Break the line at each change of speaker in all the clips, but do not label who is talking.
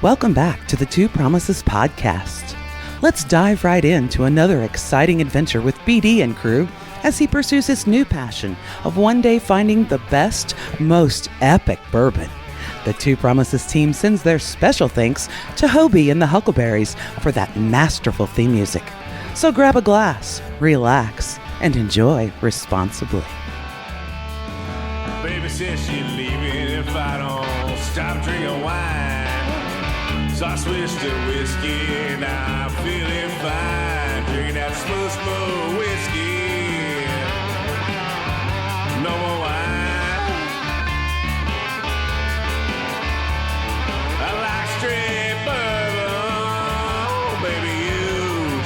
Welcome back to the Two Promises podcast. Let's dive right into another exciting adventure with BD and crew as he pursues his new passion of one day finding the best, most epic bourbon. The Two Promises team sends their special thanks to Hobie and the Huckleberries for that masterful theme music. So grab a glass, relax, and enjoy responsibly.
Baby says she's leaving if I don't stop drinking wine. So I switched to whiskey, now I'm feeling fine. Drinking that smooth, smooth whiskey. No more wine. I like straight bourbon. Baby, you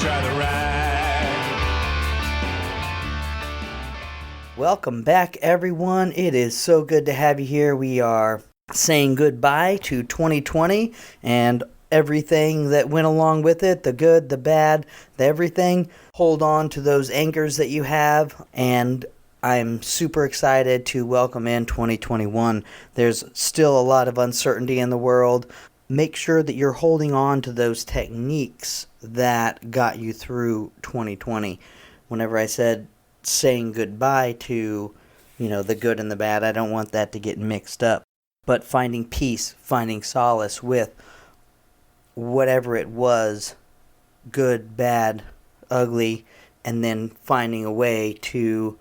try the ride.
Welcome back, everyone. It is so good to have you here. We are saying goodbye to 2020 and everything that went along with it, the good, the bad, the everything. Hold on to those anchors that you have, and I'm super excited to welcome in 2021. There's still a lot of uncertainty in the world. Make sure that you're holding on to those techniques that got you through 2020. Whenever I said saying goodbye to, the good and the bad, I don't want that to get mixed up. But finding peace, finding solace with whatever it was, good, bad, ugly, and then finding a way to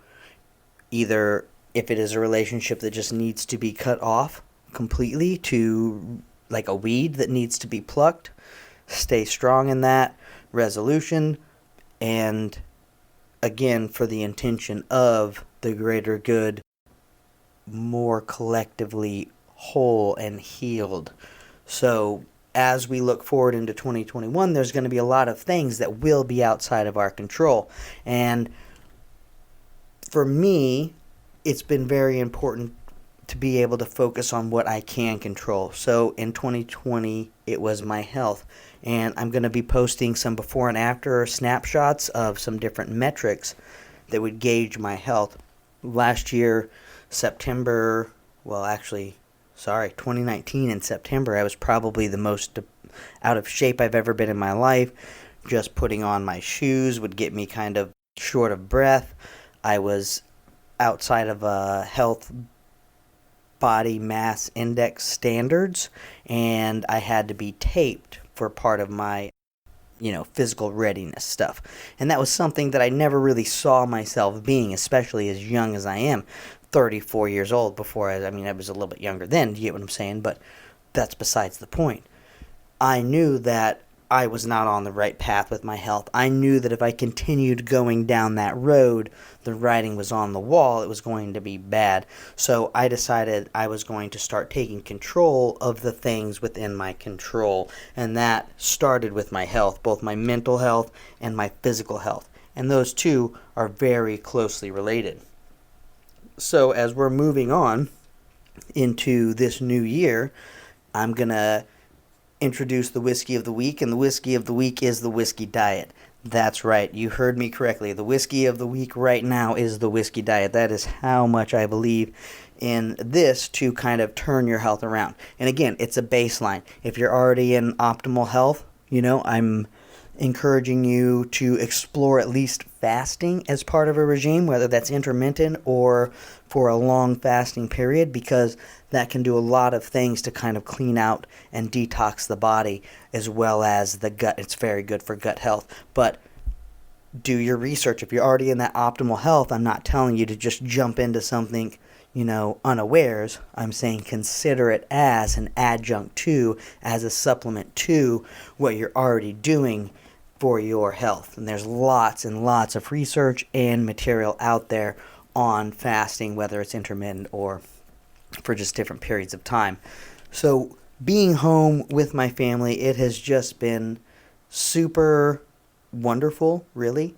either, if it is a relationship that just needs to be cut off completely, to like a weed that needs to be plucked, stay strong in that resolution, and again, for the intention of the greater good, more collectively whole and healed. So as we look forward into 2021, there's going to be a lot of things that will be outside of our control. And for me, it's been very important to be able to focus on what I can control. So in 2020, it was my health. And I'm going to be posting some before and after snapshots of some different metrics that would gauge my health. Last year, 2019 in September, I was probably the most out of shape I've ever been in my life. Just putting on my shoes would get me kind of short of breath. I was outside of health body mass index standards, and I had to be taped for part of my physical readiness stuff. And that was something that I never really saw myself being, especially as young as I am. 34 years old before I was a little bit younger then, you get what I'm saying? But that's besides the point. I knew that I was not on the right path with my health. I knew that if I continued going down that road, the writing was on the wall. It was going to be bad. So I decided I was going to start taking control of the things within my control. And that started with my health, both my mental health and my physical health. And those two are very closely related. So as we're moving on into this new year, I'm going to introduce the whiskey of the week, and the whiskey of the week is the whiskey diet. That's right, you heard me correctly. The whiskey of the week right now is the whiskey diet. That is how much I believe in this to kind of turn your health around. And again, it's a baseline. If you're already in optimal health, I'm encouraging you to explore at least fasting as part of a regime, whether that's intermittent or for a long fasting period, because that can do a lot of things to kind of clean out and detox the body as well as the gut. It's very good for gut health. But do your research. If you're already in that optimal health, I'm not telling you to just jump into something, unawares. I'm saying consider it as an adjunct to, as a supplement to what you're already doing for your health. And there's lots and lots of research and material out there on fasting, whether it's intermittent or for just different periods of time. So being home with my family, it has just been super wonderful, really.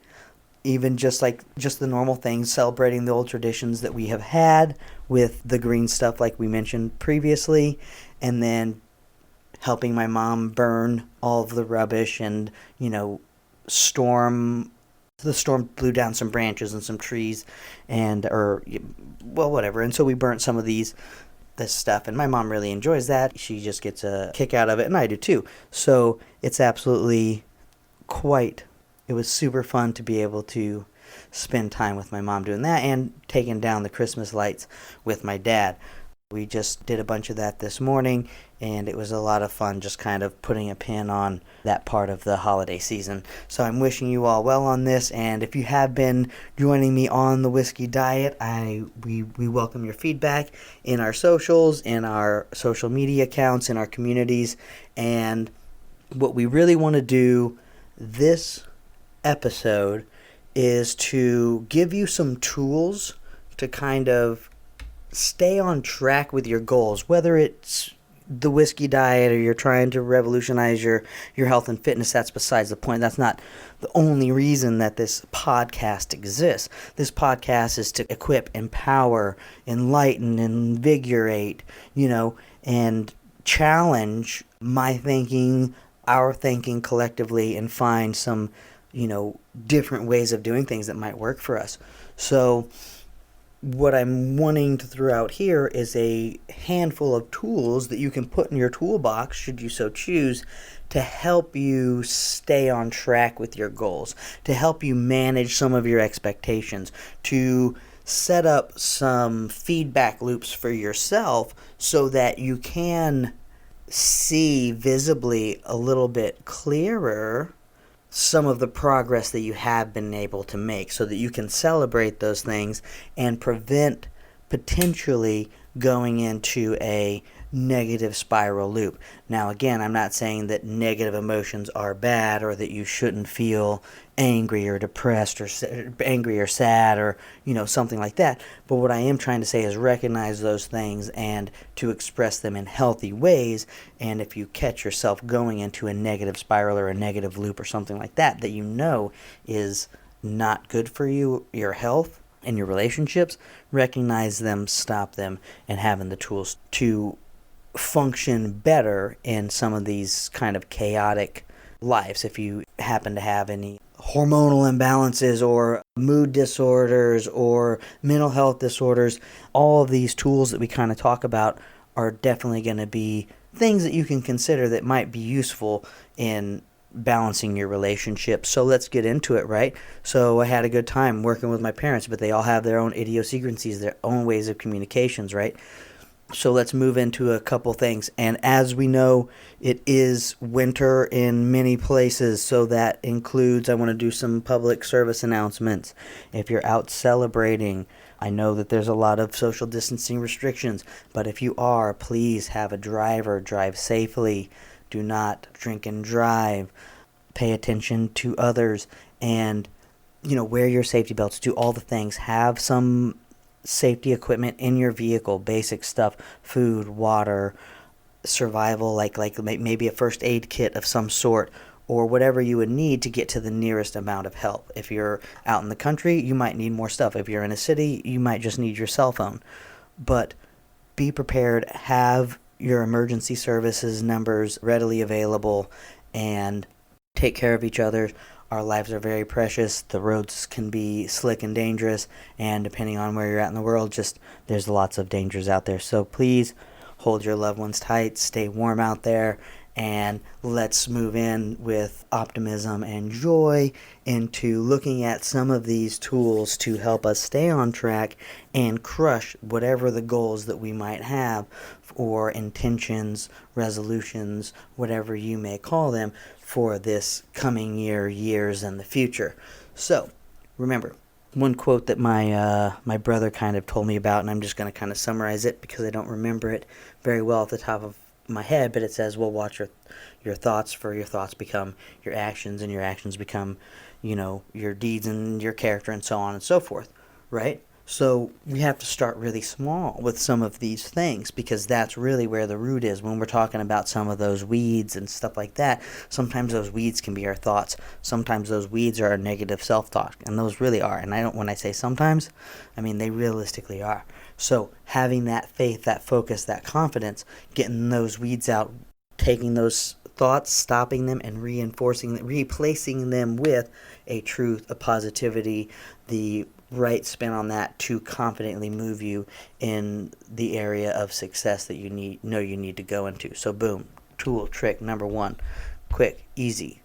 Even just the normal things, celebrating the old traditions that we have had with the green stuff like we mentioned previously, and then helping my mom burn all of the rubbish and, the storm blew down some branches and some trees whatever. And so we burnt some of these this stuff, and my mom really enjoys that. She just gets a kick out of it, and I do too. So it's absolutely it was super fun to be able to spend time with my mom doing that and taking down the Christmas lights with my dad. We just did a bunch of that this morning, and it was a lot of fun just kind of putting a pin on that part of the holiday season. So I'm wishing you all well on this, and if you have been joining me on the whiskey diet, we welcome your feedback in our socials, in our social media accounts, in our communities. And what we really want to do this episode is to give you some tools to kind of stay on track with your goals, whether it's the whiskey diet or you're trying to revolutionize your health and fitness. That's besides the point. That's not the only reason that this podcast exists. This podcast is to equip, empower, enlighten, invigorate, and challenge my thinking, our thinking collectively, and find some, different ways of doing things that might work for us. So what I'm wanting to throw out here is a handful of tools that you can put in your toolbox, should you so choose, to help you stay on track with your goals, to help you manage some of your expectations, to set up some feedback loops for yourself so that you can see visibly a little bit clearer some of the progress that you have been able to make, so that you can celebrate those things and prevent potentially going into a negative spiral loop. Now, again, I'm not saying that negative emotions are bad or that you shouldn't feel angry or depressed or angry or sad or, something like that. But what I am trying to say is recognize those things and to express them in healthy ways. And if you catch yourself going into a negative spiral or a negative loop or something like that, that is not good for you, your health and your relationships, recognize them, stop them, and having the tools to function better in some of these kind of chaotic lives. If you happen to have any hormonal imbalances or mood disorders or mental health disorders, all of these tools that we kind of talk about are definitely going to be things that you can consider that might be useful in balancing your relationship. So let's get into it, right? So I had a good time working with my parents, but they all have their own idiosyncrasies, their own ways of communications, right? So let's move into a couple things. And as we know, it is winter in many places, so that includes, I want to do some public service announcements. If you're out celebrating, I know that there's a lot of social distancing restrictions, but if you are, please have a driver, drive safely, do not drink and drive, pay attention to others, and, wear your safety belts, do all the things, have some safety equipment in your vehicle, basic stuff, food, water, survival, like maybe a first aid kit of some sort, or whatever you would need to get to the nearest amount of help. If you're out in the country, you might need more stuff. If you're in a city, you might just need your cell phone. But be prepared, have your emergency services numbers readily available, and take care of each other. Our lives are very precious. The roads can be slick and dangerous, and depending on where you're at in the world, there's lots of dangers out there. So please hold your loved ones tight, stay warm out there, and let's move in with optimism and joy into looking at some of these tools to help us stay on track and crush whatever the goals that we might have, or intentions, resolutions, whatever you may call them, for this coming years, and the future. So, remember, one quote that my brother kind of told me about, and I'm just going to kind of summarize it because I don't remember it very well off the top of my head, but it says, well, watch your thoughts, for your thoughts become your actions, and your actions become, your deeds and your character, and so on and so forth, right? So we have to start really small with some of these things, because that's really where the root is. When we're talking about some of those weeds and stuff like that, sometimes those weeds can be our thoughts. Sometimes those weeds are our negative self-talk, and those really are. And when I say sometimes, I mean they realistically are. So having that faith, that focus, that confidence, getting those weeds out, taking those thoughts, stopping them, and replacing them with a truth, a positivity, the right spin on that to confidently move you in the area of success that you need to go into. So boom, tool, trick number 1. Quick, easy.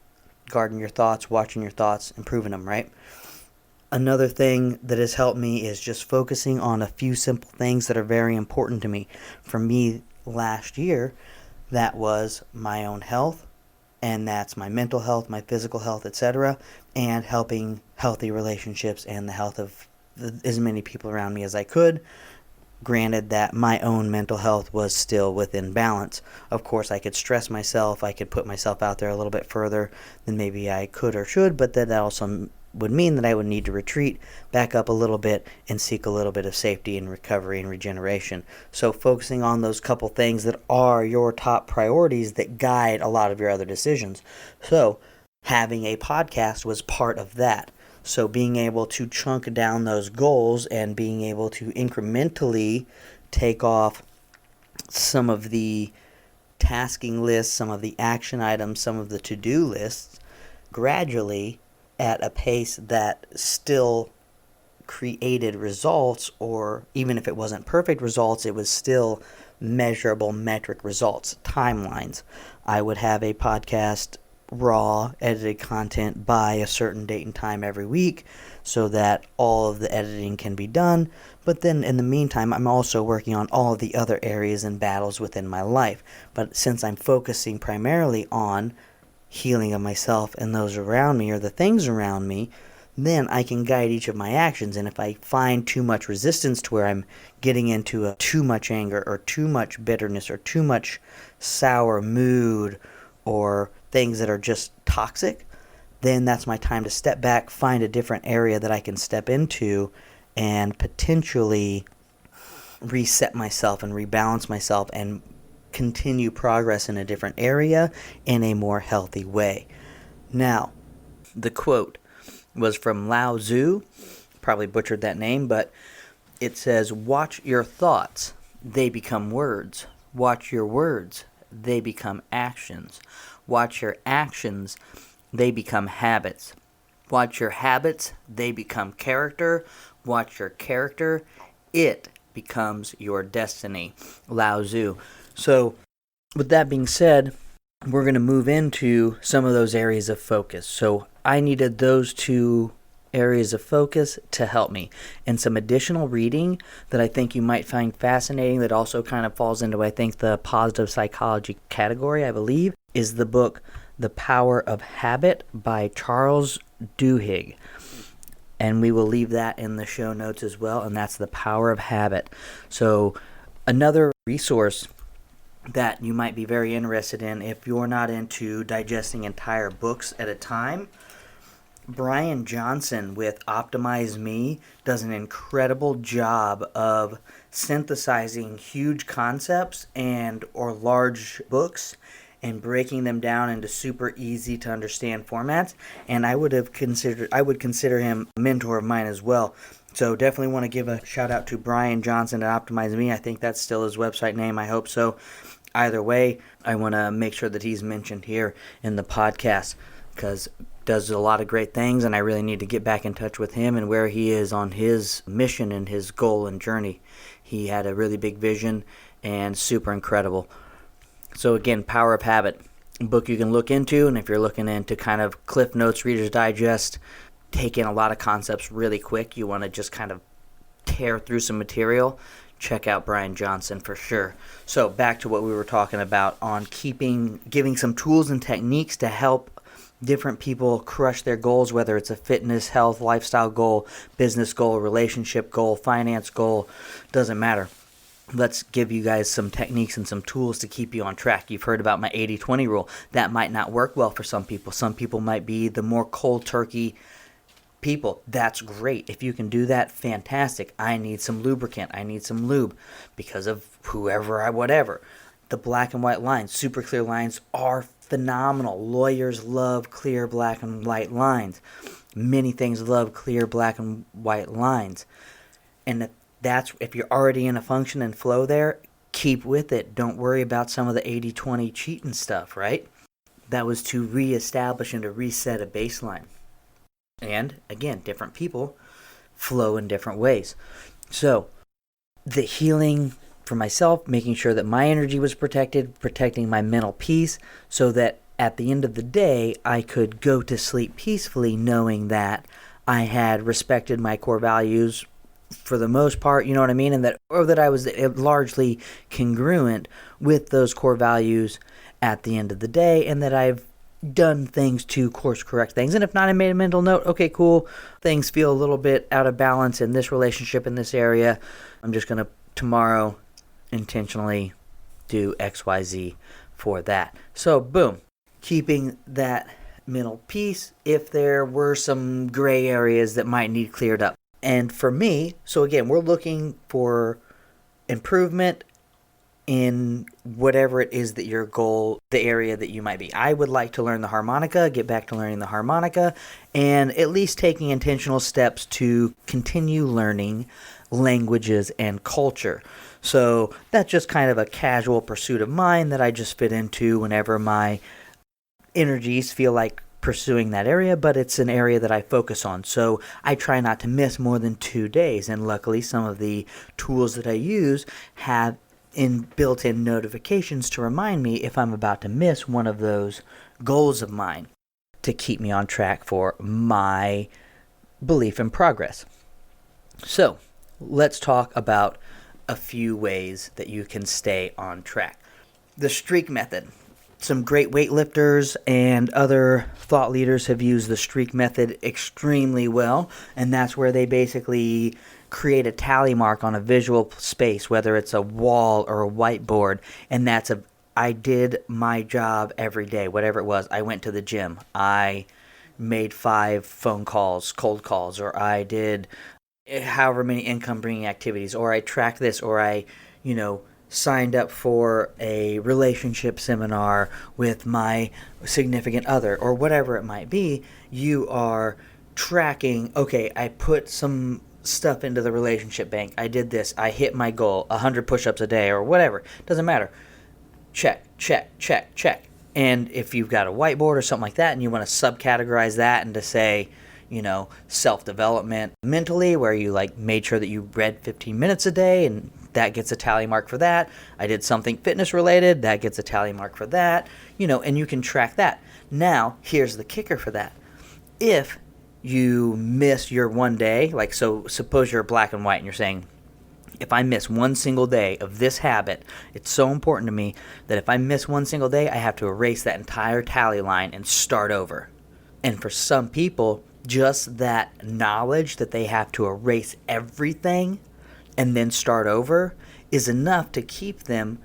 Guarding your thoughts, watching your thoughts, improving them, right? Another thing that has helped me is just focusing on a few simple things that are very important to me. For me, last year, that was my own health, and that's my mental health, my physical health, etc., and helping healthy relationships and the health of as many people around me as I could. Granted that my own mental health was still within balance. Of course, I could stress myself, I could put myself out there a little bit further than maybe I could or should, but that also would mean that I would need to retreat back up a little bit and seek a little bit of safety and recovery and regeneration. So focusing on those couple things that are your top priorities that guide a lot of your other decisions. So having a podcast was part of that. So being able to chunk down those goals and being able to incrementally take off some of the tasking lists, some of the action items, some of the to-do lists gradually at a pace that still created results, or even if it wasn't perfect results, it was still measurable metric results, timelines. I would have a podcast raw edited content by a certain date and time every week so that all of the editing can be done. But then in the meantime, I'm also working on all of the other areas and battles within my life. But since I'm focusing primarily on healing of myself and those around me, or the things around me, then I can guide each of my actions. And if I find too much resistance to where I'm getting into too much anger or too much bitterness or too much sour mood or things that are just toxic, then that's my time to step back, find a different area that I can step into and potentially reset myself and rebalance myself and continue progress in a different area in a more healthy way. Now, the quote was from Lao Tzu, probably butchered that name, but it says, "Watch your thoughts, they become words. Watch your words, they become actions. Watch your actions, they become habits. Watch your habits, they become character. Watch your character, it becomes your destiny." Lao Tzu. So, with that being said, we're going to move into some of those areas of focus. So, I needed those two areas of focus to help me. And some additional reading that I think you might find fascinating that also kind of falls into, I think, the positive psychology category, I believe, is the book The Power of Habit by Charles Duhigg. And we will leave that in the show notes as well, and that's The Power of Habit. So another resource that you might be very interested in if you're not into digesting entire books at a time, Brian Johnson with Optimize Me does an incredible job of synthesizing huge concepts or large books and breaking them down into super easy to understand formats. And I would consider him a mentor of mine as well. So definitely want to give a shout out to Brian Johnson at Optimize Me. I think that's still his website name. I hope so. Either way, I want to make sure that he's mentioned here in the podcast because does a lot of great things, and I really need to get back in touch with him and where he is on his mission and his goal and journey. He had a really big vision and super incredible. So again, Power of Habit, a book you can look into, and if you're looking into kind of Cliff Notes, Reader's Digest, take in a lot of concepts really quick, you want to just kind of tear through some material, check out Brian Johnson for sure. So back to what we were talking about on giving some tools and techniques to help different people crush their goals, whether it's a fitness, health, lifestyle goal, business goal, relationship goal, finance goal, doesn't matter. Let's give you guys some techniques and some tools to keep you on track. You've heard about my 80-20 rule. That might not work well for some people. Some people might be the more cold turkey people. That's great. If you can do that, fantastic. I need some lubricant. I need some lube because of whatever. The black and white lines, super clear lines are phenomenal. Lawyers love clear black and white lines. Many things love clear black and white lines. And if you're already in a function and flow there, keep with it. Don't worry about some of the 80-20 cheating stuff, right? That was to reestablish and to reset a baseline. And again, different people flow in different ways. So the healing for myself, making sure that my energy was protected, protecting my mental peace, so that at the end of the day, I could go to sleep peacefully knowing that I had respected my core values for the most part, you know what I mean? And that I was largely congruent with those core values at the end of the day, and that I've done things to course correct things. And if not, I made a mental note, okay, cool, things feel a little bit out of balance in this relationship, in this area. I'm just going to tomorrow intentionally do XYZ for that. So boom, keeping that mental peace if there were some gray areas that might need cleared up. And for me, so again, we're looking for improvement in whatever it is that your goal, the area that you might be. I would like to learn the harmonica, get back to learning the harmonica, and at least taking intentional steps to continue learning languages and culture. So that's just kind of a casual pursuit of mine that I just fit into whenever my energies feel like pursuing that area, but it's an area that I focus on. So I try not to miss more than 2 days, and luckily some of the tools that I use have built-in notifications to remind me if I'm about to miss one of those goals of mine, to keep me on track for my belief in progress. So let's talk about a few ways that you can stay on track. The streak method. Some great weightlifters and other thought leaders have used the streak method extremely well, and that's where they basically create a tally mark on a visual space, whether it's a wall or a whiteboard, and that's I did my job every day, whatever it was. I went to the gym, I made 5 phone calls, cold calls, or I did however many income bringing activities, or I tracked this, or I, signed up for a relationship seminar with my significant other, or whatever it might be. You are tracking, okay, I put some stuff into the relationship bank, I did this, I hit my goal, 100 push-ups a day, or whatever, doesn't matter. Check, check, check, check. And if you've got a whiteboard or something like that, and you want to subcategorize that into, say, self-development mentally, where you made sure that you read 15 minutes a day, and that gets a tally mark for that. I did something fitness related, that gets a tally mark for that, and you can track that. Now, here's the kicker for that. If you miss your one day, so suppose you're black and white and you're saying, if I miss one single day of this habit, it's so important to me that if I miss one single day, I have to erase that entire tally line and start over. And for some people, just that knowledge that they have to erase everything and then start over is enough to keep them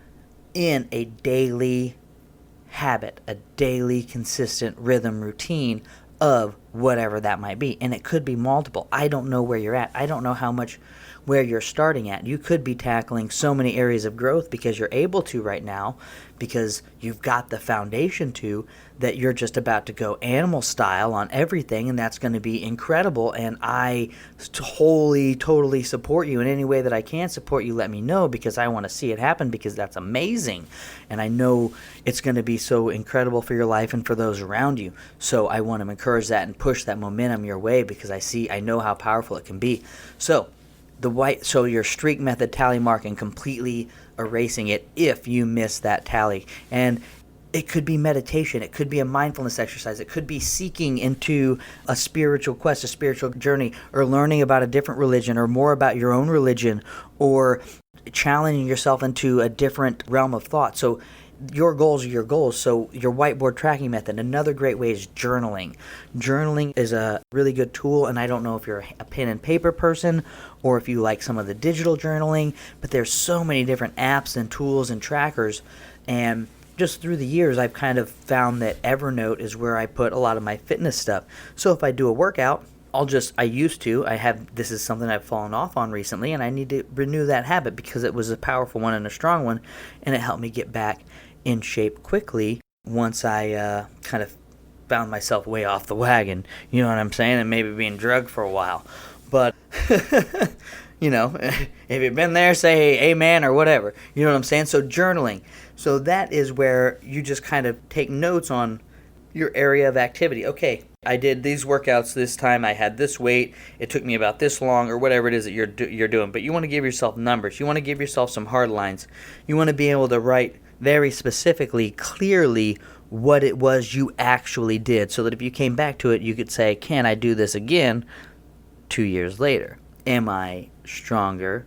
in a daily habit, a daily consistent rhythm routine of whatever that might be. And it could be multiple. I don't know where you're at. I don't know where you're starting at. You could be tackling so many areas of growth because you're able to right now, because you've got the foundation to, that you're just about to go animal style on everything, and that's going to be incredible. And I totally support you in any way that I can support you. Let me know, because I want to see it happen, because that's amazing. And I know it's going to be so incredible for your life and for those around you. So I want to encourage that and push that momentum your way, because I know how powerful it can be. So your streak method tally mark and completely erasing it if you miss that tally. And it could be meditation. It could be a mindfulness exercise. It could be seeking into a spiritual quest, a spiritual journey, or learning about a different religion or more about your own religion, or challenging yourself into a different realm of thought. So your goals are your goals. So your whiteboard tracking method. Another great way is journaling. Journaling is a really good tool, and I don't know if you're a pen and paper person or if you like some of the digital journaling, but there's so many different apps and tools and trackers. And just through the years, I've kind of found that Evernote is where I put a lot of my fitness stuff. So if I do a workout, this is something I've fallen off on recently, and I need to renew that habit because it was a powerful one and a strong one, and it helped me get back in shape quickly once I kind of found myself way off the wagon, you know what I'm saying, and maybe being drugged for a while. But, if you've been there, say amen or whatever, you know what I'm saying? So journaling. So that is where you just kind of take notes on your area of activity. Okay, I did these workouts this time. I had this weight. It took me about this long, or whatever it is that you're doing. But you want to give yourself numbers. You want to give yourself some hard lines. You want to be able to write very specifically, clearly, what it was you actually did, so that if you came back to it, you could say, can I do this again 2 years later? Am I stronger,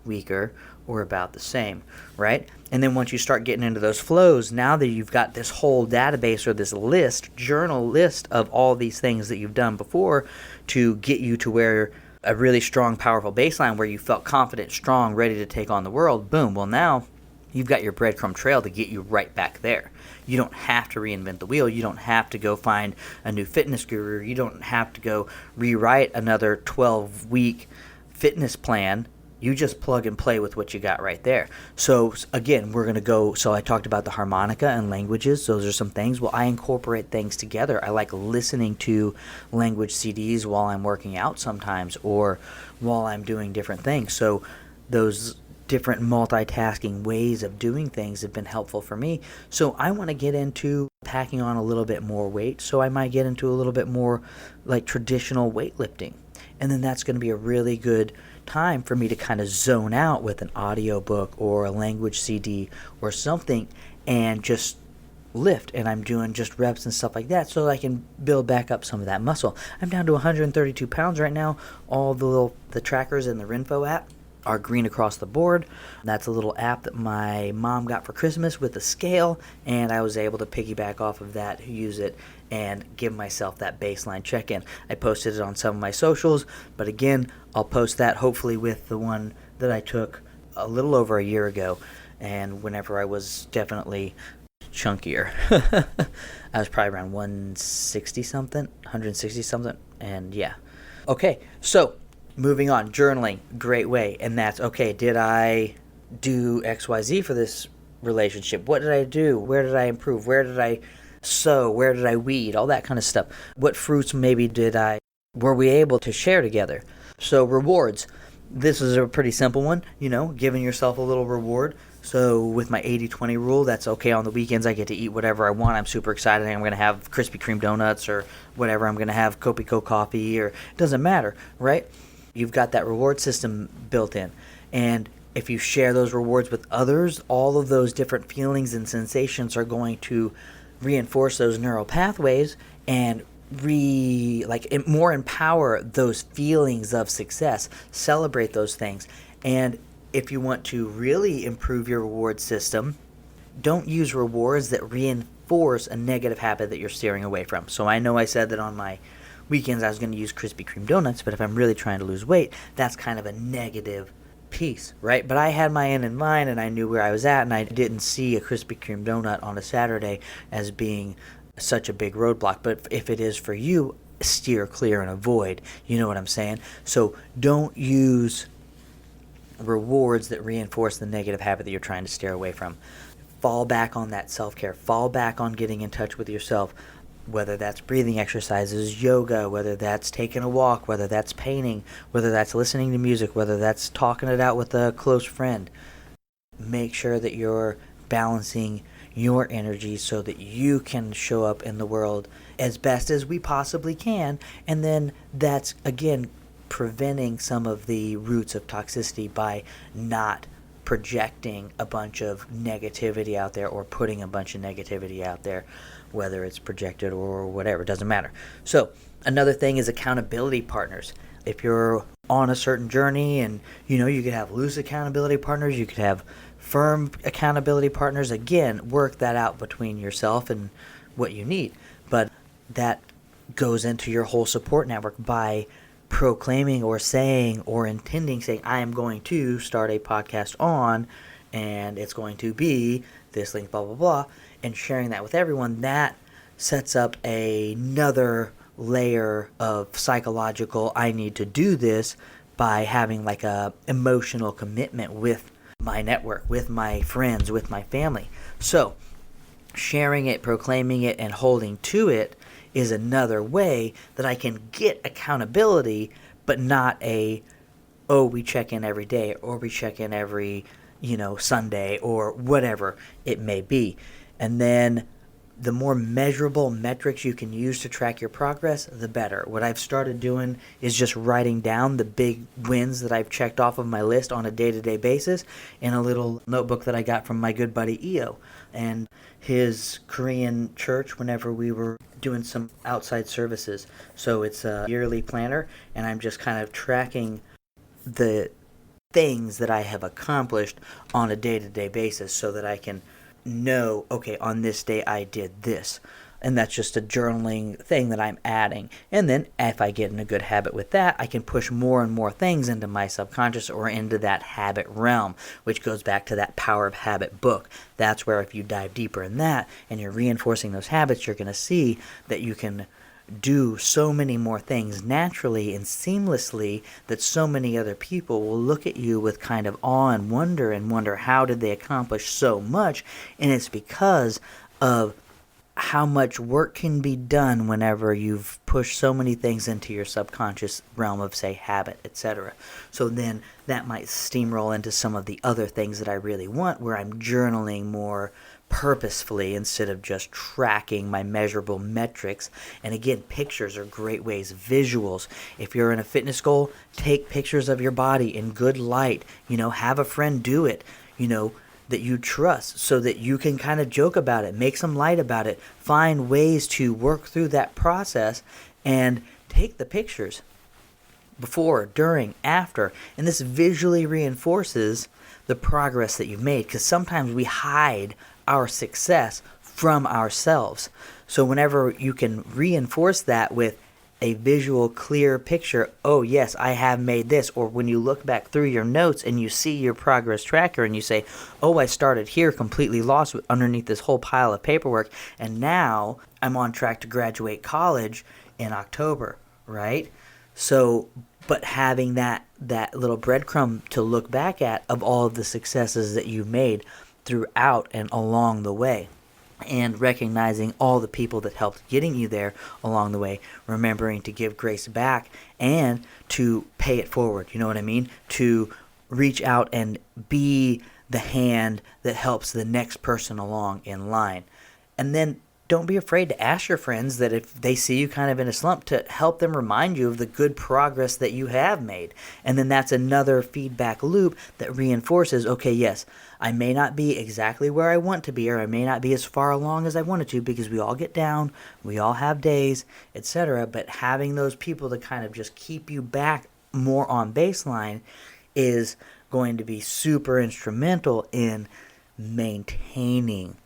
weaker, or about the same, right? And then once you start getting into those flows, now that you've got this whole database or this list, journal list of all these things that you've done before to get you to where a really strong, powerful baseline where you felt confident, strong, ready to take on the world, boom. Well, now you've got your breadcrumb trail to get you right back there. You don't have to reinvent the wheel. You don't have to go find a new fitness guru. You don't have to go rewrite another 12-week fitness plan. You just plug and play with what you got right there. So again, we're going to go, so I talked about the harmonica and languages. Those are some things. Well, I incorporate things together. I like listening to language CDs while I'm working out sometimes, or while I'm doing different things. So those different multitasking ways of doing things have been helpful for me. So I want to get into packing on a little bit more weight. So I might get into a little bit more like traditional weightlifting. And then that's going to be a really good time for me to kind of zone out with an audio book or a language CD or something and just lift. And I'm doing just reps and stuff like that so I can build back up some of that muscle. I'm down to 132 pounds right now. All the trackers in the Rinfo app are green across the board. That's a little app that my mom got for Christmas with a scale, and I was able to piggyback off of that, use it, and give myself that baseline check-in. I posted it on some of my socials, but again, I'll post that hopefully with the one that I took a little over a year ago, and whenever I was definitely chunkier. I was probably around 160-something, and yeah. Okay, so moving on, journaling, great way. And that's, okay, did I do XYZ for this relationship? What did I do? Where did I improve? Where did I sow? Where did I weed? All that kind of stuff. What fruits maybe were we able to share together? So rewards. This is a pretty simple one, giving yourself a little reward. So with my 80-20 rule, that's okay. On the weekends, I get to eat whatever I want. I'm super excited. I'm going to have Krispy Kreme donuts or whatever. I'm going to have Copico coffee, or it doesn't matter, right? You've got that reward system built in. And if you share those rewards with others, all of those different feelings and sensations are going to reinforce those neural pathways and more empower those feelings of success. Celebrate those things. And if you want to really improve your reward system, don't use rewards that reinforce a negative habit that you're steering away from. So I know I said that on my weekends I was going to use Krispy Kreme donuts, but if I'm really trying to lose weight, that's kind of a negative piece, right? But I had my end in mind, and I knew where I was at, and I didn't see a Krispy Kreme donut on a Saturday as being such a big roadblock. But if it is for you, steer clear and avoid. You know what I'm saying? So don't use rewards that reinforce the negative habit that you're trying to steer away from. Fall back on that self-care. Fall back on getting in touch with yourself. Whether that's breathing exercises, yoga, whether that's taking a walk, whether that's painting, whether that's listening to music, whether that's talking it out with a close friend. Make sure that you're balancing your energy so that you can show up in the world as best as we possibly can. And then that's, again, preventing some of the roots of toxicity by not projecting a bunch of negativity out there or putting a bunch of negativity out there, whether it's projected or whatever, it doesn't matter. So another thing is accountability partners. If you're on a certain journey, and you could have loose accountability partners, you could have firm accountability partners. Again, work that out between yourself and what you need. But that goes into your whole support network by proclaiming or saying or intending, saying, I am going to start a podcast on, and it's going to be this link, blah, blah, blah, and sharing that with everyone. That sets up another layer of psychological, I need to do this, by having like a emotional commitment with my network, with my friends, with my family. So sharing it, proclaiming it, and holding to it is another way that I can get accountability, but not we check in every day, or we check in every, Sunday, or whatever it may be. And then the more measurable metrics you can use to track your progress, the better. What I've started doing is just writing down the big wins that I've checked off of my list on a day-to-day basis in a little notebook that I got from my good buddy Eo and his Korean church whenever we were doing some outside services. So it's a yearly planner, and I'm just kind of tracking the things that I have accomplished on a day-to-day basis so that I can know, okay, on this day I did this. And that's just a journaling thing that I'm adding. And then if I get in a good habit with that, I can push more and more things into my subconscious or into that habit realm, which goes back to that Power of Habit book. That's where if you dive deeper in that and you're reinforcing those habits, you're going to see that you can do so many more things naturally and seamlessly that so many other people will look at you with kind of awe and wonder how did they accomplish so much. And it's because of how much work can be done whenever you've pushed so many things into your subconscious realm of, say, habit, etc. So then that might steamroll into some of the other things that I really want, where I'm journaling more purposefully instead of just tracking my measurable metrics. And again, pictures are great ways, visuals. If you're in a fitness goal, take pictures of your body in good light. Have a friend do it, that you trust, so that you can kind of joke about it, make some light about it, find ways to work through that process and take the pictures before, during, after. And this visually reinforces the progress that you've made, because sometimes we hide our success from ourselves. So whenever you can reinforce that with a visual, clear picture, oh yes, I have made this, or when you look back through your notes and you see your progress tracker and you say, oh, I started here completely lost underneath this whole pile of paperwork, and now I'm on track to graduate college in October, right? So, but having that little breadcrumb to look back at of all of the successes that you made throughout and along the way, and recognizing all the people that helped getting you there along the way, remembering to give grace back and to pay it forward, you know what I mean? To reach out and be the hand that helps the next person along in line. And then don't be afraid to ask your friends that if they see you kind of in a slump, to help them remind you of the good progress that you have made. And then that's another feedback loop that reinforces, okay, yes, I may not be exactly where I want to be, or I may not be as far along as I wanted to, because we all get down, we all have days, etc. But having those people to kind of just keep you back more on baseline is going to be super instrumental in maintaining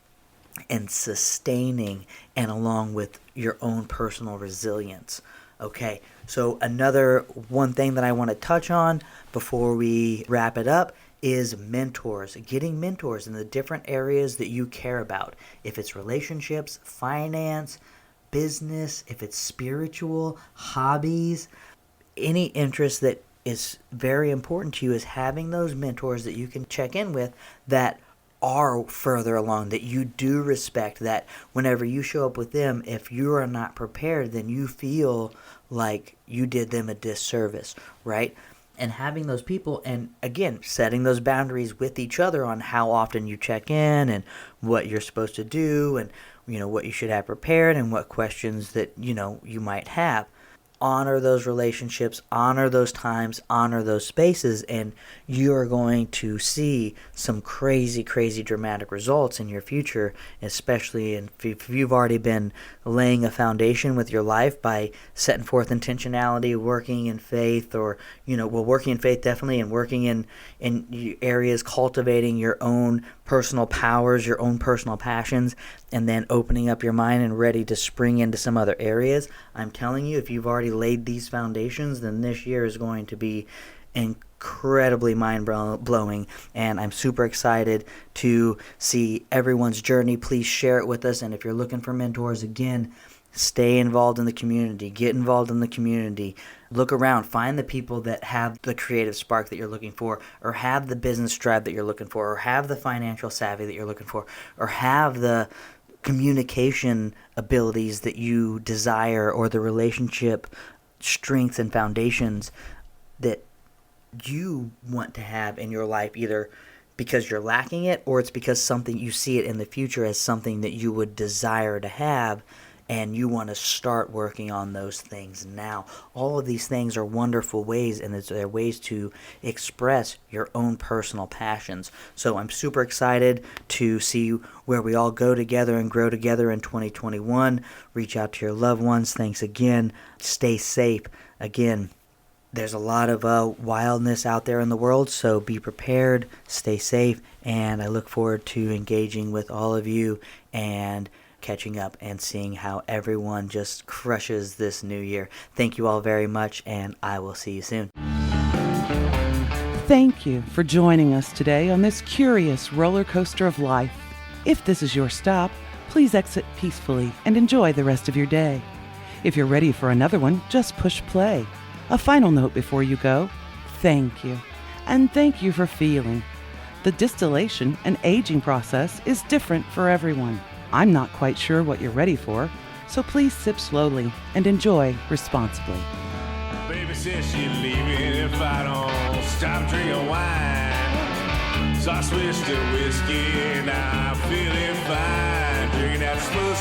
and sustaining, and along with your own personal resilience. Okay, so another one thing that I want to touch on before we wrap it up is mentors. Getting mentors in the different areas that you care about. If it's relationships, finance, business, if it's spiritual, hobbies, any interest that is very important to you, is having those mentors that you can check in with that are further along, that you do respect, that whenever you show up with them, if you are not prepared, then you feel like you did them a disservice, right? And having those people, and again, setting those boundaries with each other on how often you check in and what you're supposed to do, and what you should have prepared and what questions that you might have. Honor those relationships, honor those times, honor those spaces, and you are going to see some crazy dramatic results in your future, especially if you've already been laying a foundation with your life by setting forth intentionality, working in faith, or working in faith definitely, and working in areas, cultivating your own personal powers, your own personal passions, and then opening up your mind and ready to spring into some other areas. I'm telling you, if you've already laid these foundations, then this year is going to be incredibly mind-blowing, and I'm super excited to see everyone's journey. Please share it with us, and if you're looking for mentors, again, stay involved in the community, get involved in the community, look around, find the people that have the creative spark that you're looking for, or have the business drive that you're looking for, or have the financial savvy that you're looking for, or have the communication abilities that you desire, or the relationship strengths and foundations that you want to have in your life, either because you're lacking it, or it's because something you see it in the future as something that you would desire to have, and you want to start working on those things now. All of these things are wonderful ways, and they're ways to express your own personal passions. So I'm super excited to see where we all go together and grow together in 2021. Reach out to your loved ones. Thanks again. Stay safe. Again, there's a lot of wildness out there in the world, so be prepared, stay safe, and I look forward to engaging with all of you and catching up and seeing how everyone just crushes this new year. Thank you all very much, and I will see you soon.
Thank you for joining us today on this curious roller coaster of life. If this is your stop, please exit peacefully and enjoy the rest of your day. If you're ready for another one, just push play. A final note before you go: thank you. And thank you for feeling. The distillation and aging process is different for everyone. I'm not quite sure what you're ready for, so please sip slowly and enjoy responsibly.
Baby says she's leaving if I don't stop drinking wine. So I switched to whiskey and I'm feeling fine. Drinking that smooth